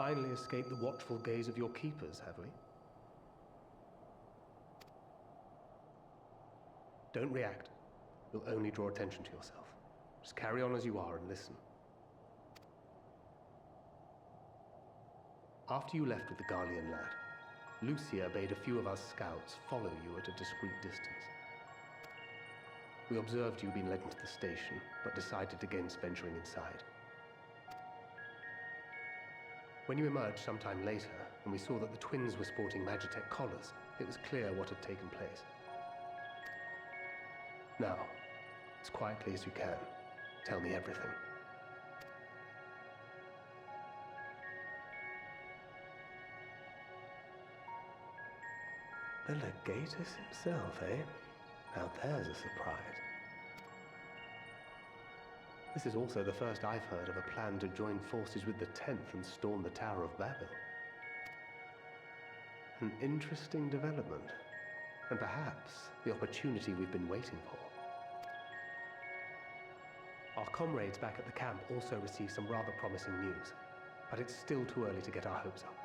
finally escaped the watchful gaze of your keepers, have we? Don't react. You'll only draw attention to yourself. Just carry on as you are and listen. After you left with the Garlean lad, Lucia bade a few of us scouts follow you at a discreet distance. We observed you being led into the station, but decided against venturing inside. When you emerged sometime later, and we saw that the twins were sporting Magitech collars, it was clear what had taken place. Now, as quietly as you can, tell me everything. The Legatus himself, eh? Now there's a surprise. This is also the first I've heard of a plan to join forces with the 10th and storm the Tower of Babel. An interesting development, and perhaps the opportunity we've been waiting for. Our comrades back at the camp also received some rather promising news, but it's still too early to get our hopes up.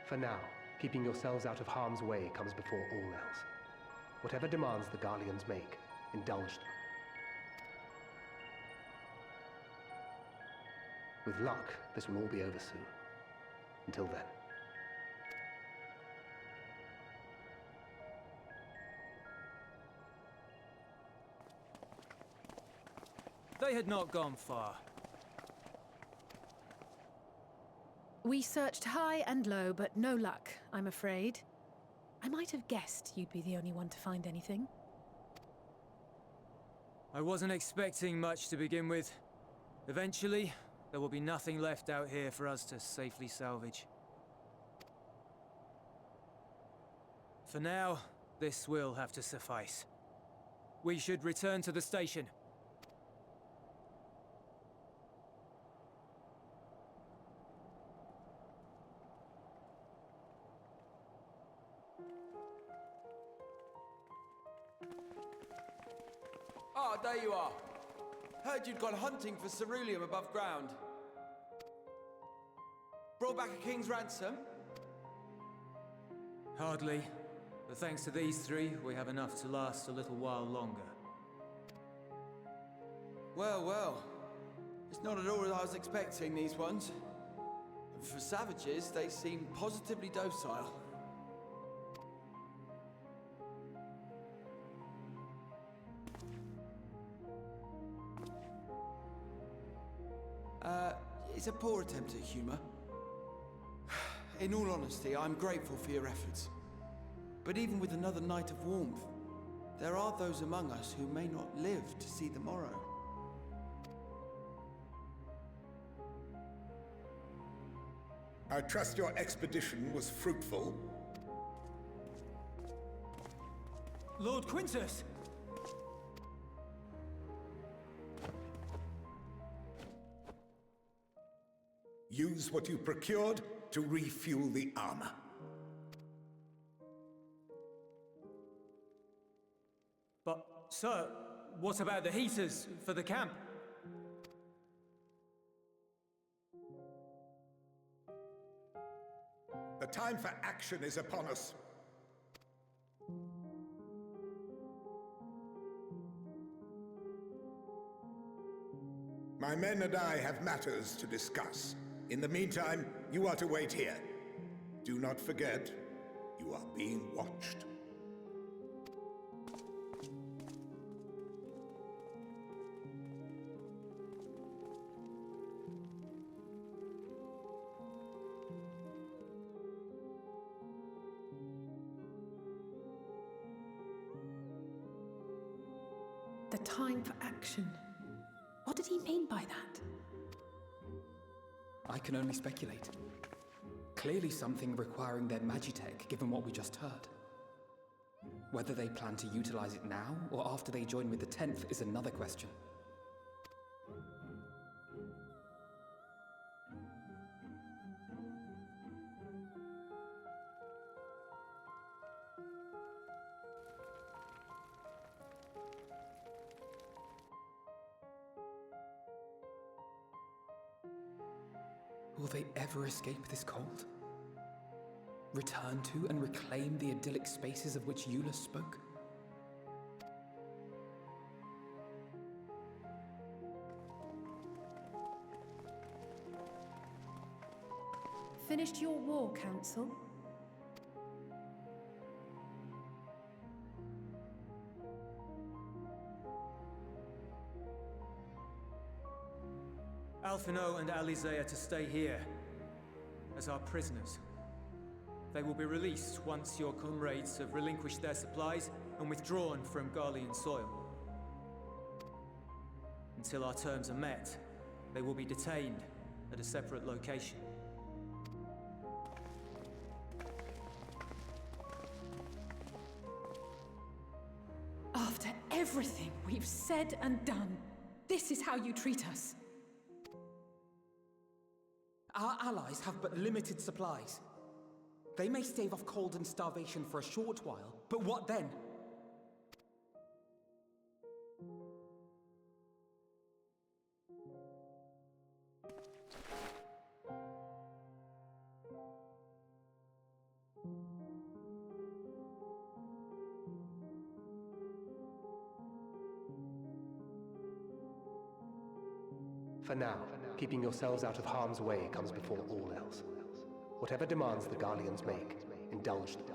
For now, keeping yourselves out of harm's way comes before all else. Whatever demands the Garleans make, indulge them. With luck, this will all be over soon. Until then. They had not gone far. We searched high and low, but no luck, I'm afraid. I might have guessed you'd be the only one to find anything. I wasn't expecting much to begin with. Eventually, there will be nothing left out here for us to safely salvage. For now, this will have to suffice. We should return to the station. Ah, there you are. Heard you'd gone hunting for ceruleum above ground. Brought back a king's ransom? Hardly. But thanks to these three, we have enough to last a little while longer. Well, well. It's not at all as I was expecting, these ones. And for savages, they seem positively docile. It's a poor attempt at humor. In all honesty, I'm grateful for your efforts. But even with another night of warmth, there are those among us who may not live to see the morrow. I trust your expedition was fruitful. Lord Quintus! Use what you procured to refuel the armor. But, sir, what about the heaters for the camp? The time for action is upon us. My men and I have matters to discuss. In the meantime, you are to wait here. Do not forget, you are being watched. The time for action. What did he mean by that? I can only speculate. Clearly something requiring their magitech, given what we just heard. Whether they plan to utilize it now, or after they join with the 10th, is another question. Will they ever escape this cult? Return to and reclaim the idyllic spaces of which Eula spoke? Finished your war, Council? Alphino and Alize are to stay here as our prisoners. They will be released once your comrades have relinquished their supplies and withdrawn from Garlean soil. Until our terms are met, they will be detained at a separate location. After everything we've said and done, this is how you treat us. Our allies have but limited supplies. They may stave off cold and starvation for a short while, but what then? For now, keeping yourselves out of harm's way comes before all else. Whatever demands the Garleans make, indulge them.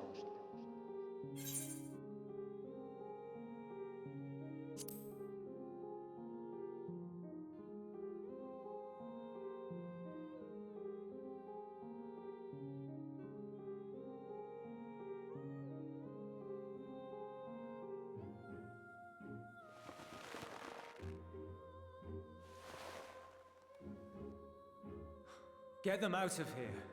Get them out of here.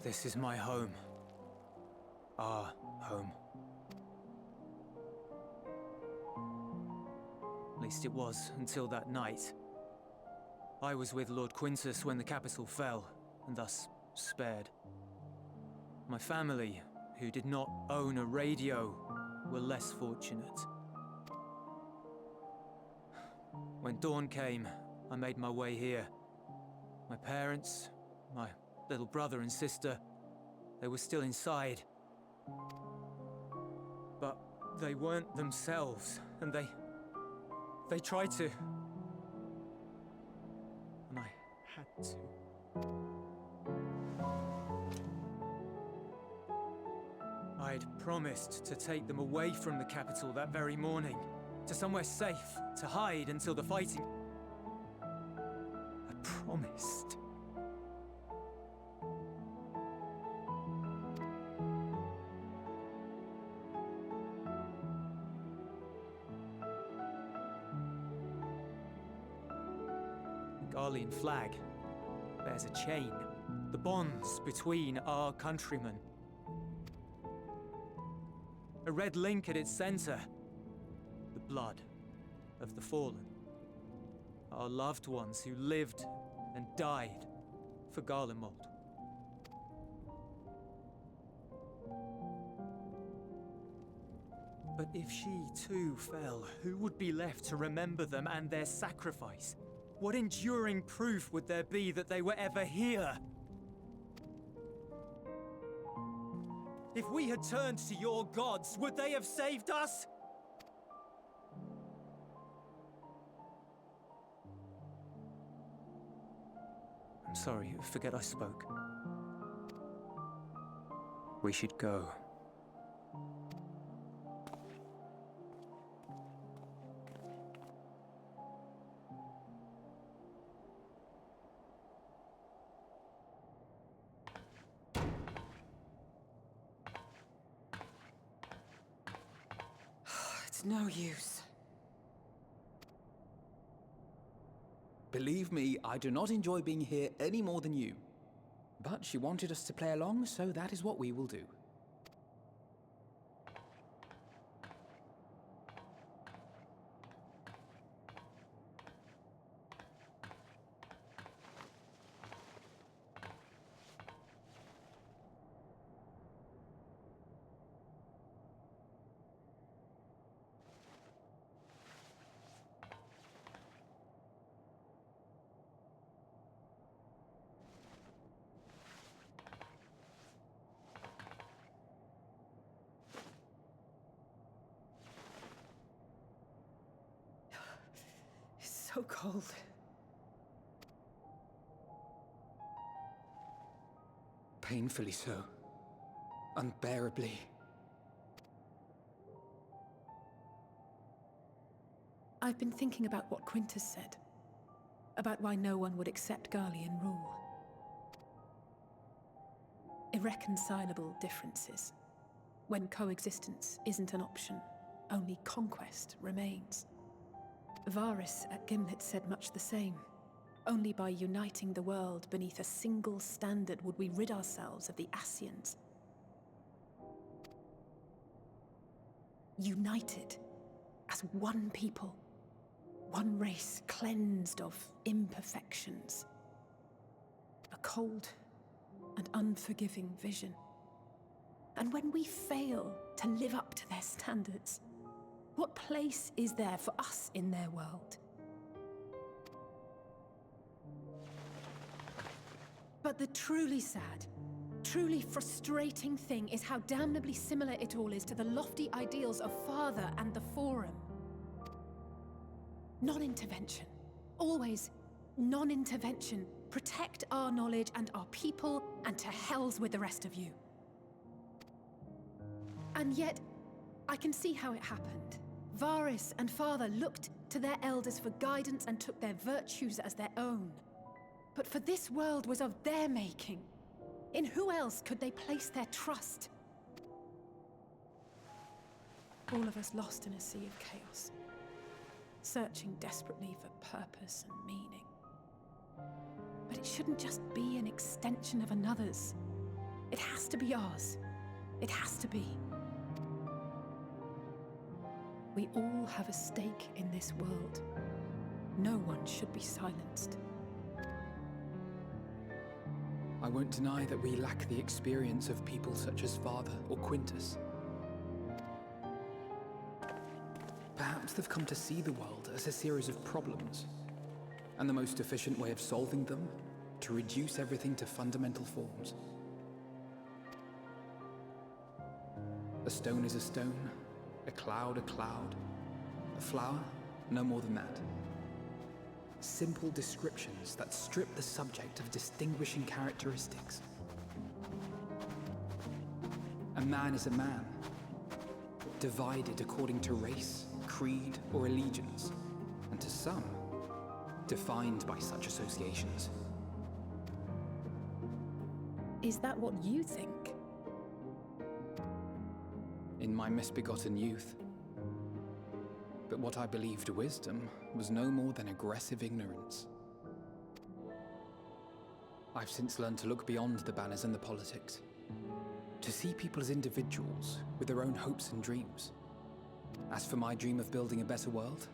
This is my home. Our home. At least it was until that night. I was with Lord Quintus when the capital fell, and thus spared. My family, who did not own a radio, were less fortunate. When dawn came, I made my way here. My parents, my little brother and sister, they were still inside. But they weren't themselves, and they tried to. And I had to. I'd promised to take them away from the capital that very morning, to somewhere safe, to hide until the fighting... I promised. The Garlean flag bears a chain, the bonds between our countrymen. A red link at its center. The blood of the fallen. Our loved ones who lived and died for Garlemald. But if she too fell, who would be left to remember them and their sacrifice? What enduring proof would there be that they were ever here? If we had turned to your gods, would they have saved us? I'm sorry, forget I spoke. We should go. It's no use. Believe me, I do not enjoy being here any more than you. But she wanted us to play along, so that is what we will do. So cold. Painfully so. Unbearably. I've been thinking about what Quintus said. About why no one would accept Garlean rule. Irreconcilable differences. When coexistence isn't an option, only conquest remains. Varys at Gimlet said much the same. Only by uniting the world beneath a single standard would we rid ourselves of the Ascians. United as one people, one race cleansed of imperfections. A cold and unforgiving vision. And when we fail to live up to their standards, what place is there for us in their world? But the truly sad, truly frustrating thing is how damnably similar it all is to the lofty ideals of Father and the Forum. Non-intervention. Always non-intervention. Protect our knowledge and our people, and to hells with the rest of you. And yet, I can see how it happened. Varys and Father looked to their elders for guidance and took their virtues as their own. But for this world was of their making. In who else could they place their trust? All of us lost in a sea of chaos, searching desperately for purpose and meaning. But it shouldn't just be an extension of another's. It has to be ours. It has to be. We all have a stake in this world. No one should be silenced. I won't deny that we lack the experience of people such as Father or Quintus. Perhaps they've come to see the world as a series of problems, and the most efficient way of solving them, to reduce everything to fundamental forms. A stone is a stone, a cloud, a flower, no more than that. Simple descriptions that strip the subject of distinguishing characteristics. A man is a man, divided according to race, creed, or allegiance, and to some, defined by such associations. Is that what you think? In my misbegotten youth. But what I believed wisdom was no more than aggressive ignorance. I've since learned to look beyond the banners and the politics, to see people as individuals with their own hopes and dreams. As for my dream of building a better world,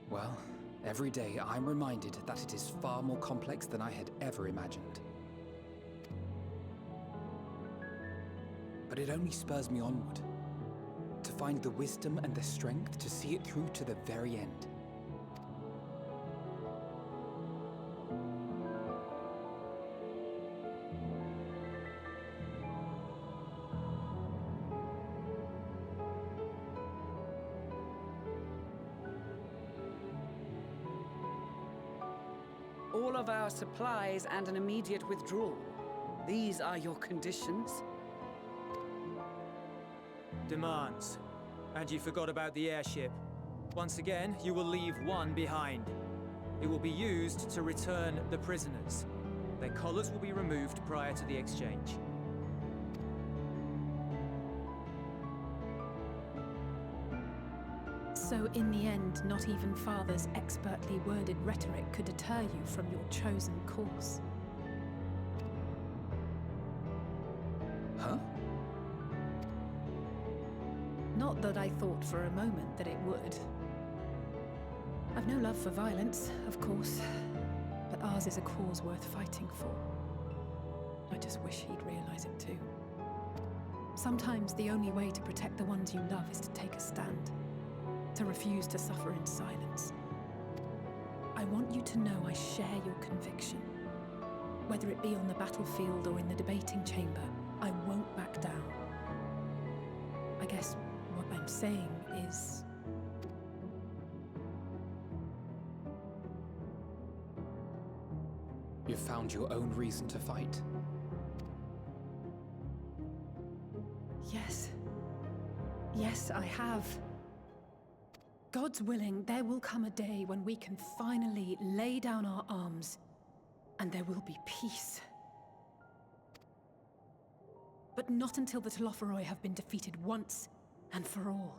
well, every day I'm reminded that it is far more complex than I had ever imagined. But it only spurs me onward, to find the wisdom and the strength to see it through to the very end. All of our supplies and an immediate withdrawal. These are your conditions? Demands. And you forgot about the airship. Once again, you will leave one behind. It will be used to return the prisoners. Their collars will be removed prior to the exchange. So in the end, not even Father's expertly worded rhetoric could deter you from your chosen course. Huh? Not that I thought for a moment that it would. I've no love for violence, of course, but ours is a cause worth fighting for. I just wish he'd realize it too. Sometimes the only way to protect the ones you love is to take a stand, to refuse to suffer in silence. I want you to know I share your conviction. Whether it be on the battlefield or in the debating chamber, I won't back down. I guess what I'm saying is... You've found your own reason to fight. Yes. Yes, I have. God's willing, there will come a day when we can finally lay down our arms, and there will be peace. But not until the Telophoroi have been defeated once and for all.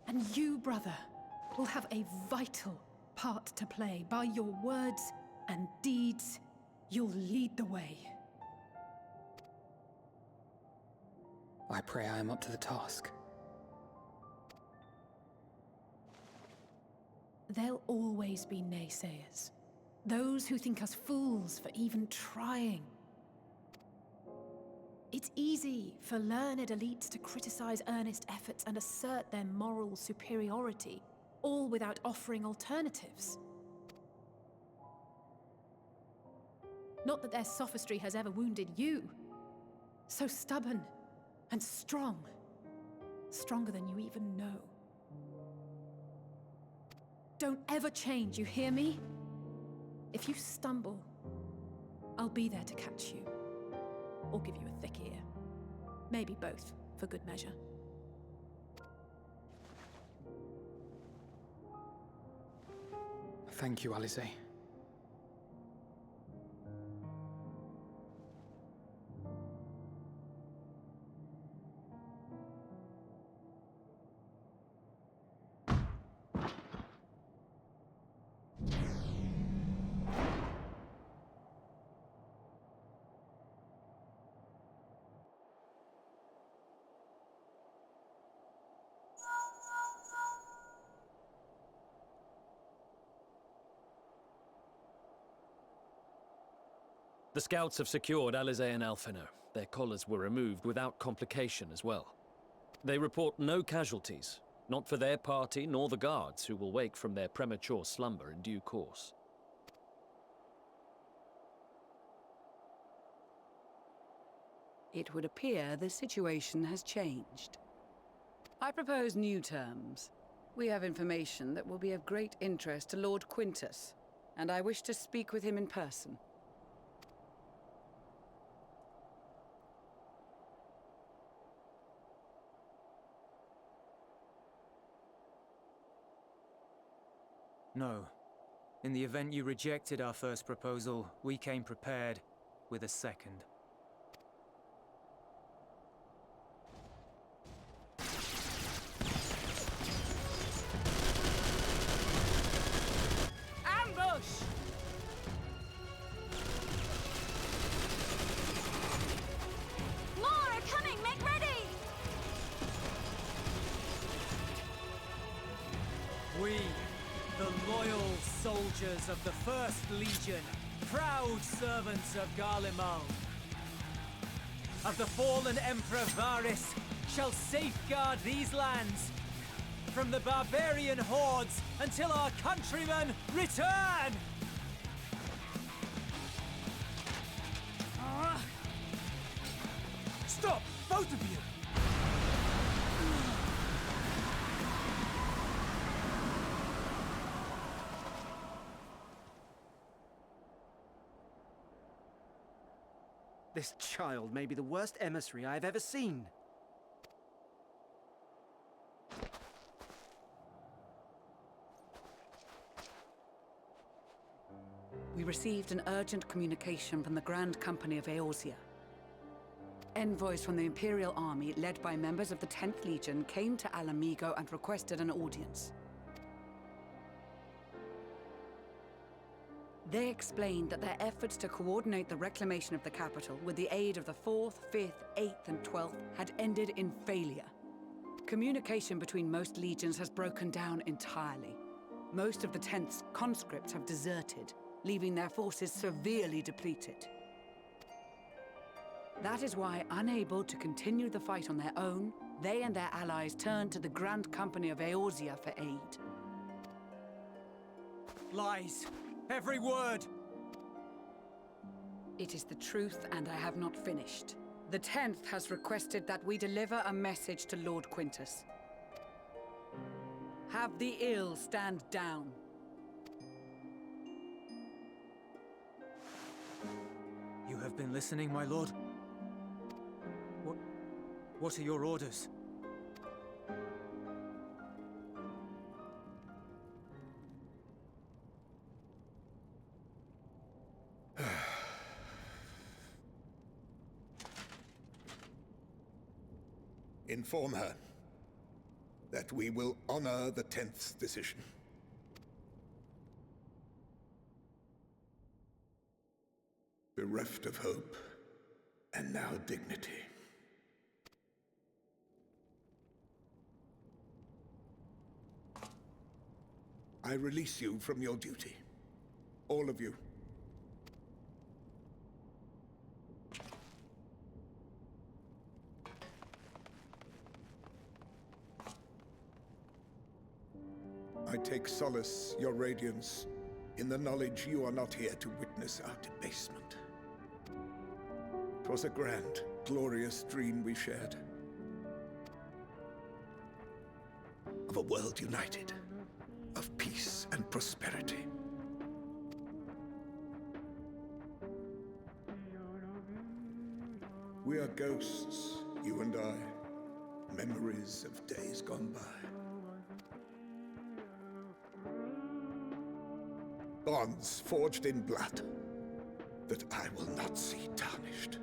And you, brother, will have a vital part to play. By your words and deeds, you'll lead the way. I pray I am up to the task. There'll always be naysayers. Those who think us fools for even trying. It's easy for learned elites to criticize earnest efforts and assert their moral superiority, all without offering alternatives. Not that their sophistry has ever wounded you. So stubborn and strong. Stronger than you even know. Don't ever change, you hear me? If you stumble, I'll be there to catch you. Or give you a thick ear. Maybe both, for good measure. Thank you, Alice. The scouts have secured Alizé and Alphino. Their collars were removed without complication as well. They report no casualties, not for their party nor the guards, who will wake from their premature slumber in due course. It would appear the situation has changed. I propose new terms. We have information that will be of great interest to Lord Quintus, and I wish to speak with him in person. No. In the event you rejected our first proposal, we came prepared with a second. Ambush! More are coming! Make ready! We, the loyal soldiers of the First Legion, proud servants of Garlemald, of the fallen Emperor Varys, shall safeguard these lands from the barbarian hordes until our countrymen return! Stop, both of you! This child may be the worst emissary I've ever seen. We received an urgent communication from the Grand Company of Eorzea. Envoys from the Imperial army, led by members of the 10th Legion, came to Alamigo and requested an audience. They explained that their efforts to coordinate the reclamation of the capital with the aid of the 4th, 5th, 8th, and 12th had ended in failure. Communication between most legions has broken down entirely. Most of the 10th's conscripts have deserted, leaving their forces severely depleted. That is why, unable to continue the fight on their own, they and their allies turned to the Grand Company of Eorzea for aid. Lies! Every word! It is the truth, and I have not finished. The 10th has requested that we deliver a message to Lord Quintus. Have the ill stand down. You have been listening, my lord? What are your orders? Inform her that we will honor the 10th's decision. Bereft of hope, and now dignity. I release you from your duty. All of you. I take solace, your radiance, in the knowledge you are not here to witness our debasement. 'Twas a grand, glorious dream we shared. Of a world united, of peace and prosperity. We are ghosts, you and I, memories of days gone by. Bonds forged in blood that I will not see tarnished.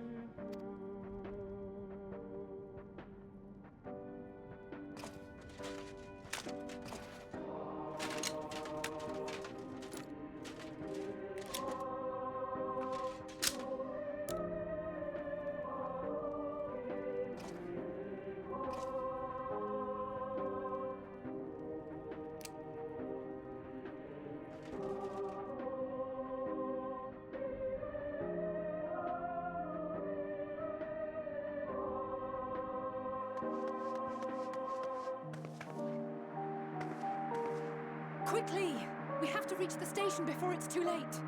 Quickly! We have to reach the station before it's too late.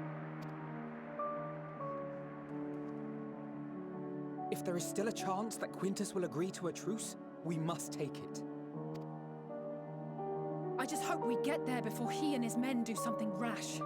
If there is still a chance that Quintus will agree to a truce, we must take it. I just hope we get there before he and his men do something rash.